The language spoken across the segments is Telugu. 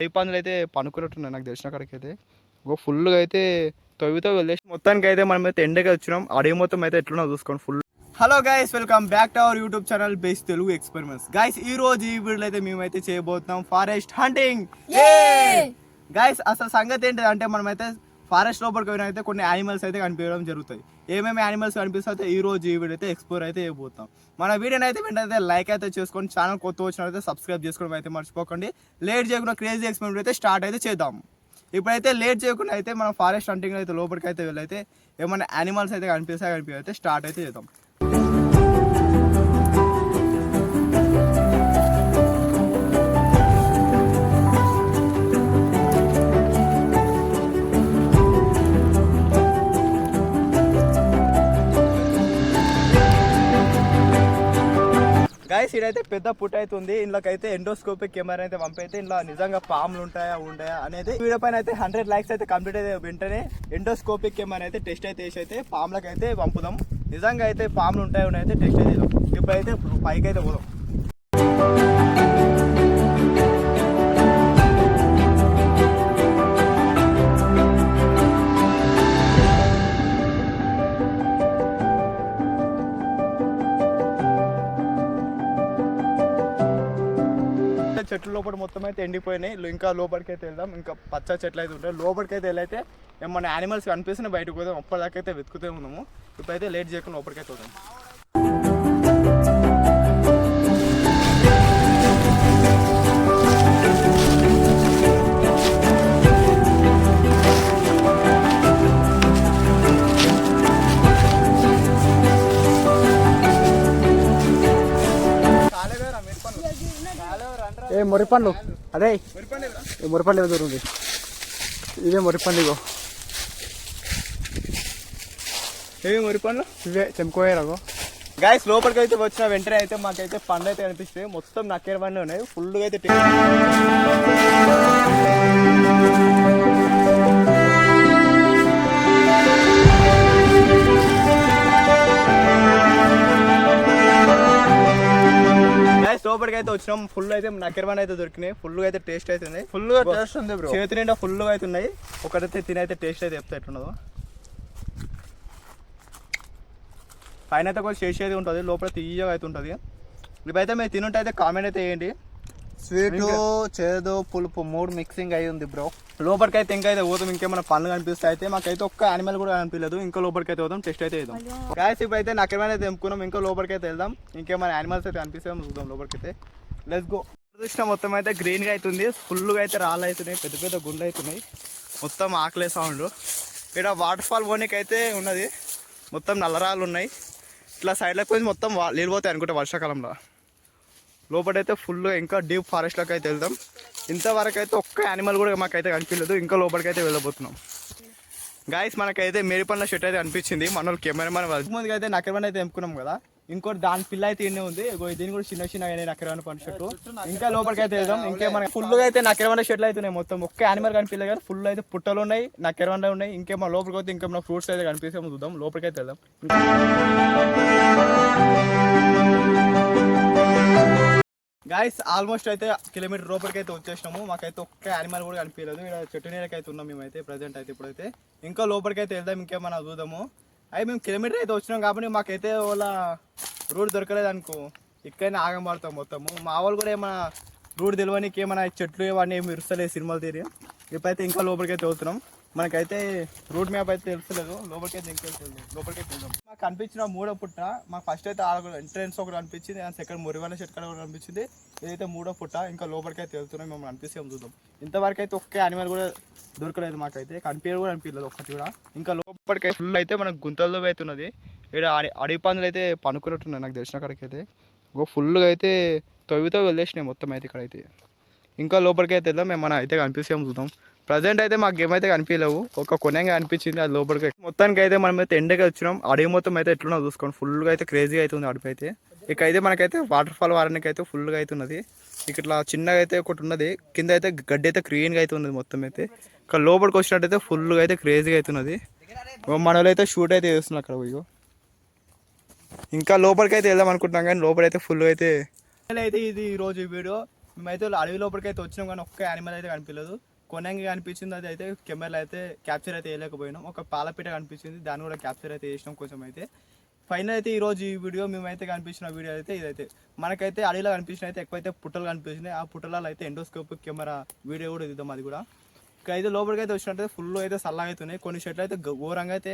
పందులు అయితే పనుకున్నట్టున్నాయి నాకు తెలిసిన కాడికి అయితే. ఫుల్గా అయితే తవ్వుతో వెళ్ళేసి మొత్తానికి అయితే మనం అయితే ఎండగా వచ్చినాం. అడవి మొత్తం అయితే ఎట్లున్నా చూసుకోండి full. Hello guys, welcome back to our YouTube channel base Telugu experiments. Guys ఈ రోజు ఈ వీడియోలో అయితే మేమైతే చేయబోతున్నాం ఫారెస్ట్ హంటింగ్. గైస్ అసలు సంగతి ఏంటి అంటే మనమైతే ఫారెస్ట్ లోపలికి పోయినా అయితే కొన్ని యానిమల్స్ అయితే కనిపించడం జరుగుతాయి. ఏమేమి యానిమల్స్ కనిపిస్తే ఈ రోజు ఈ వీడియో అయితే ఎక్స్ప్లోర్ అయితే చేయబోతాం. మన వీడియోని అయితే వెంటనే లైక్ అయితే చేసుకోండి, ఛానల్ కొత్త వచ్చినట్లయితే సబ్స్క్రైబ్ చేసుకోవడం అయితే మర్చిపోకండి. లేట్ చేయకుండా క్రేజీ ఎక్స్పెరిమెంట్ అయితే స్టార్ట్ అయితే చేద్దాం. ఇప్పుడైతే లేట్ చేయకుండా అయితే మనం ఫారెస్ట్ హంటింగ్ అయితే లోపలికి అయితే వెళ్ళైతే ఏమైనా యానిమల్స్ అయితే కనిపిస్తే స్టార్ట్ అయితే చేద్దాం. గైస్ ఇదైతే పెద్ద పుట్ట అయితే ఉంది. ఇందులోకైతే ఎండోస్కోపిక్ కెమెరా అయితే పంపైతే ఇంట్లో నిజంగా పాములు ఉంటాయా అనేది వీడియో పైన అయితే 100 likes అయితే కంప్లీట్ అయితే వెంటనే ఎండోస్కోపిక్ కెమెరా అయితే టెస్ట్ అయితే వేసి అయితే పాములకు అయితే పంపుదాం. నిజంగా అయితే పాములు ఉంటాయో అయితే టెస్ట్ అయితే ఇప్పుడైతే పైకి అయితే పోదాం. చెట్లు లోపల మొత్తం అయితే ఎండిపోయినాయి. ఇంకా లోపలికి అయితే వెళ్దాం. ఇంకా పచ్చ చెట్లు అయితే ఉంటాయి. లోపలికి అయితే వెళ్ళైతే ఏమన్నా యానిమల్స్ కనిపిస్తున్నాయి బయటకు పోదాం. అప్పటిదాకా అయితే వెతుకుతూ ఉన్నాము. ఇప్పుడైతే లేట్ చేయకుండా లోపలికి అయితే వద్దాం. ఏ మొరిపండ్లు అదే మొరిపండ్లు ఏదో దూరం ఇవే మొరిపండ్లు. ఇగో ఏవి మొరిపండ్లు ఇవే తెంపుకోయారగో. గాయస్ లోపలికి అయితే వచ్చిన వెంటనే అయితే మాకైతే పండ్లు అయితే కనిపిస్తాయి. మొత్తం నక్కేరు పండ్లు ఉన్నాయి. ఫుల్గా అయితే లోపలికి అయితే వచ్చినాం. ఫుల్ అయితే నక్కెరవన్ అయితే దొరికినాయి. ఫుల్ అయితే టేస్ట్ అయితే ఉన్నాయి. ఫుల్ గా టేస్ట్ ఉంది బ్రో. చేతి నిండా ఫుల్ గా అయితే ఉన్నాయి. ఒకటైతే తినైతే టేస్ట్ అయితే చెప్తా ఎట్లున్నదో. పైన అయితే కొంచెం చేసేది ఉంటుంది, లోపల తీయగా అయితే ఉంటుంది. ఇప్పుడైతే మీరు తినుంటే అయితే కామెంట్ అయితే వేయండి. స్వీట్ చేదు పులుపు 3 మిక్సింగ్ అయి ఉంది బ్రో. లోపలికి అయితే ఇంకా అయితే పోతాం. ఇంకేమైనా పండ్లు కనిపిస్తాయి అయితే మాకైతే ఒక్క యానిమల్ కూడా కనిపించలేదు. ఇంకా లోపలికి అయితే పోతాం, టెస్ట్ అయితే వేద్దాం. గాయస్ ఇప్పుడైతే నక్కెరవన్ అయితే తెంపుకున్నాం. ఇంకా లోపలికి అయితే వెళ్దాం. ఇంకేమైనా యానిమల్స్ అయితే కనిపిస్తాం చూద్దాం లోపలికి అయితే. Let's go. చూసిన మొత్తం అయితే గ్రీన్ గా అవుతుంది. ఫుల్గా అయితే రాళ్ళు అవుతున్నాయి, పెద్ద పెద్ద గుండెలు అవుతున్నాయి. మొత్తం ఆకలే సౌండ్. ఇక్కడ వాటర్ ఫాల్ పోనీకి అయితే ఉన్నది. మొత్తం నల్లరాళ్ళు ఉన్నాయి. ఇట్లా సైడ్లోకి పోయి మొత్తం నీళ్ళు పోతాయి అనుకుంటే వర్షాకాలంలో. లోపలైతే ఫుల్గా ఇంకా డీప్ ఫారెస్ట్లోకి అయితే వెళ్దాం. ఇంతవరకు అయితే ఒక్క యానిమల్ కూడా మాకైతే కనిపించలేదు. ఇంకా లోపలికి అయితే వెళ్ళబోతున్నాం. గాయస్ మనకైతే మేడిపండ్ల షెట్ అయితే అనిపించింది. మన కెమెరామెన్ ముందుగా అయితే నక్కెరవన్ అయితే తెంపుకున్నాం కదా. ఇంకోటి దాని పిల్ల అయితే ఇన్నే ఉంది. దీని కూడా చిన్న చిన్న నక్కెరవన్ పండు షెట్. ఇంకా లోపలికి అయితే వెళ్దాం. ఇంకేమైనా ఫుల్గా అయితే నక్కెరవన్ షెట్లు అయితే ఉన్నాయి. మొత్తం ఒక్క యానిమల్ కనిపించలేదు కానీ ఫుల్ అయితే పుట్టలు ఉన్నాయి, నక్కెరవన్లు ఉన్నాయి. ఇంకేమో లోపలికి అయితే ఇంకేమైనా ఫ్రూట్స్ అయితే కనిపిస్తే చూద్దాం. లోపలికి అయితే వెళ్దాం. గాయస్ ఆల్మోస్ట్ అయితే కిలోమీటర్ లోపలికి అయితే వచ్చేసినాము. మాకైతే ఒక్క యానిమల్ కూడా కనిపించలేదు. ఇక్కడ చెట్టు నీళ్ళకి అయితే ఉన్నాం మేమైతే ప్రజెంట్ అయితే. ఇప్పుడైతే ఇంకా లోపలికి అయితే వెళ్దాం. ఇంకేమన్నా చూద్దాము. అవి మేము కిలోమీటర్ అయితే వచ్చినాం కాబట్టి మాకైతే వాళ్ళ రూట్ దొరకలేదు అనుకో, ఇక్కడనే ఆగం పడతాం మొత్తము. మా వాళ్ళు కూడా ఏమైనా రూట్ తెలియనికి ఏమైనా చెట్లు ఇవన్నీ ఏమి ఇరుస్తలేదు సినిమాలు తీరి. ఇప్పుడైతే ఇంకా లోపలికి అయితే వెళ్తున్నాం. మనకైతే రూట్ మ్యాప్ అయితే తెలుస్తలేదు. లోపలికైతే లోపలికైతే వెళ్దాం. మాకు కనిపించిన మూడో పుట్ట. మాకు ఫస్ట్ అయితే ఎంట్రెన్స్ ఒకటి అనిపించింది, సెకండ్ మురివన్న చెట్టు కూడా అనిపించింది. ఇదైతే మూడో పుట్ట. ఇంకా లోపలికైతే వెళ్తున్నాం. మిమ్మల్ని అనిపిస్తే చూద్దాం. ఇంతవరకు అయితే ఒక్క యానిమల్ కూడా దొరకలేదు మాకైతే. కనిపించడం కూడా అనిపించలేదు ఒక్కటి కూడా. ఇంకా లోపలికైతే ఫుల్ అయితే మనకు గుంతల్లో అవుతున్నది. ఇక్కడ అడవి పందులు అయితే పనుకున్నట్టున్నాయి నాకు తెలిసిన కాడికి అయితే. ఫుల్గా అయితే తవ్వుతో వెళ్ళేసినాయి మొత్తం అయితే ఇక్కడైతే. ఇంకా లోపలికి అయితే వెళ్దాం. ఏమన్నా అయితే కనిపిస్తే చూద్దాం. ప్రజెంట్ అయితే మాకు ఏమైతే కనిపించలేవు. ఒక కొనంగా అనిపించింది అది లోపలికి. మొత్తానికి అయితే మనం అయితే ఎండగా వచ్చినాం. అడవి మొత్తం అయితే ఎట్లున్నా చూసుకోండి. ఫుల్గా అయితే క్రేజీగా అవుతుంది అడవి అయితే. ఇకైతే మనకైతే వాటర్ ఫాల్ వారానికి అయితే ఫుల్గా అవుతున్నది. ఇట్లా చిన్నగా అయితే ఒకటి ఉన్నది. కింద అయితే గడ్డి అయితే గ్రీన్గా అయితే ఉన్నది మొత్తం అయితే. ఇక్కడ లోపలికి వచ్చినట్టయితే ఫుల్గా అయితే క్రేజీగా అవుతున్నది. మన వాళ్ళు అయితే షూట్ అయితే చేస్తున్నారు అక్కడ పోయి. ఇంకా లోపలికి అయితే వెళ్దాం అనుకుంటున్నాం కానీ లోపలైతే ఫుల్ అయితే ఇది ఈరోజు వీడియో. మేమైతే అడవి లోపలికైతే వచ్చినాం కానీ ఒక్క యానిమల్ అయితే కనిపించలేదు. కొనంగా కనిపించింది, అది అయితే కెమెరాలో అయితే క్యాప్చర్ అయితే వేయలేకపోయినాం. ఒక పాలపీట కనిపించింది, దాన్ని కూడా క్యాప్చర్ అయితే చేసినాం కొంచెం అయితే. ఫైనల్ అయితే ఈరోజు ఈ వీడియో మేమైతే కనిపించిన వీడియో అయితే ఇదైతే. మనకైతే అడవిలో కనిపించిన అయితే ఎక్కువైతే పుట్టలు కనిపించినాయి. ఆ పుట్టలలో అయితే ఎండోస్కోప్ కెమెరా వీడియో కూడా ఇద్దాం అది కూడా. ఇంకా అయితే లోపలికి అయితే వచ్చినట్టయితే ఫుల్ అయితే చల్లగా అవుతున్నాయి. కొన్ని చెట్లు అయితే ఘోరంగా అయితే,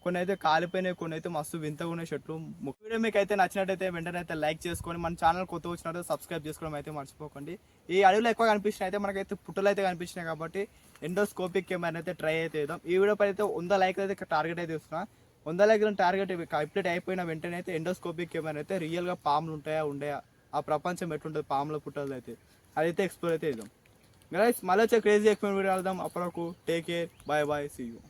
కొన్ని అయితే కాలిపోయినాయి, కొన్ని అయితే మస్తు వింతగా ఉన్నాయి చెట్లు. వీడియో మీకు అయితే నచ్చినట్టయితే వెంటనే అయితే లైక్ చేసుకొని మన ఛానల్ కొత్త వచ్చినట్టు సబ్స్క్రైబ్ చేసుకోవడం అయితే మర్చిపోకండి. ఈ అడవిలో ఎక్కువ కనిపించినాయి అయితే మనకైతే పుట్టలు అయితే కనిపించినాయి కాబట్టి ఎండోస్కోపిక్ కెమెరా అయితే ట్రై అయితే చేద్దాం. ఈ వీడియో పై అయితే 100 లైక్లు అయితే టార్గెట్ అయితే ఇస్తున్నా. 100 లైక్ల టార్గెట్ కంప్లీట్ అయిపోయిన వెంటనే అయితే ఎండోస్కోపిక్ కెమెరా అయితే రియల్గా పాములు ఉంటాయా ఉండయా, ఆ ప్రపంచం ఎట్లుంటుంది పాముల పుట్టలు అయితే అదైతే ఎక్స్ప్లోర్ అయితే చేద్దాం. గైస్ మళ్ళీ వచ్చే క్రేజీ ఎక్స్పెరిమెంట్ వీడియో వెళ్దాం. అప్పటివరకు take care, bye bye, see you.